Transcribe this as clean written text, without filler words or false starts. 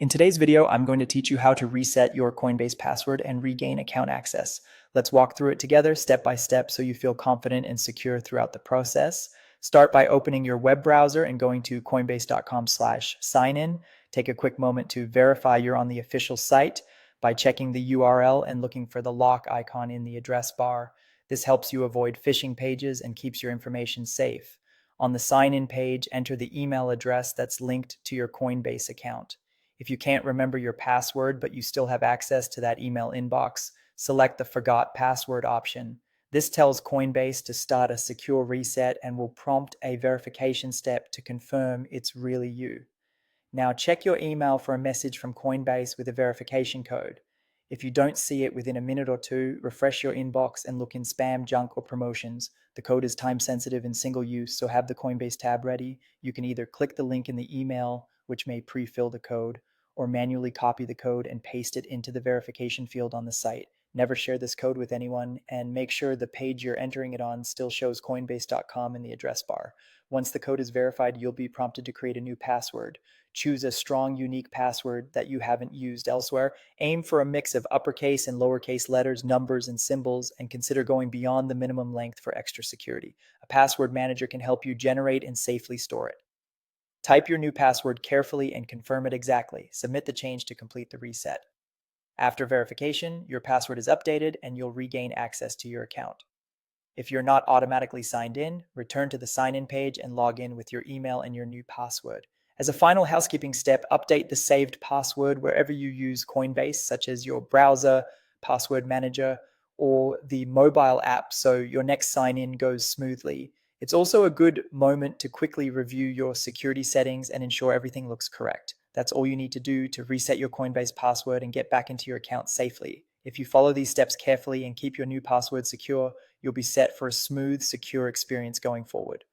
In today's video, I'm going to teach you how to reset your Coinbase password and regain account access. Let's walk through it together step by step so you feel confident and secure throughout the process. Start by opening your web browser and going to coinbase.com/signin. Take a quick moment to verify you're on the official site by checking the URL and looking for the lock icon in the address bar. This helps you avoid phishing pages and keeps your information safe. On the sign-in page, enter the email address that's linked to your Coinbase account. If you can't remember your password, but you still have access to that email inbox, select the Forgot Password option. This tells Coinbase to start a secure reset and will prompt a verification step to confirm it's really you. Now check your email for a message from Coinbase with a verification code. If you don't see it within a minute or two, refresh your inbox and look in spam, junk, or promotions. The code is time sensitive and single use, so have the Coinbase tab ready. You can either click the link in the email, which may pre-fill the code, or manually copy the code and paste it into the verification field on the site. Never share this code with anyone, and make sure the page you're entering it on still shows coinbase.com in the address bar. Once the code is verified, you'll be prompted to create a new password. Choose a strong, unique password that you haven't used elsewhere. Aim for a mix of uppercase and lowercase letters, numbers, and symbols, and consider going beyond the minimum length for extra security. A password manager can help you generate and safely store it. Type your new password carefully and confirm it exactly. Submit the change to complete the reset. After verification, your password is updated and you'll regain access to your account. If you're not automatically signed in, return to the sign-in page and log in with your email and your new password. As a final housekeeping step, update the saved password wherever you use Coinbase, such as your browser, password manager, or the mobile app so your next sign-in goes smoothly. It's also a good moment to quickly review your security settings and ensure everything looks correct. That's all you need to do to reset your Coinbase password and get back into your account safely. If you follow these steps carefully and keep your new password secure, you'll be set for a smooth, secure experience going forward.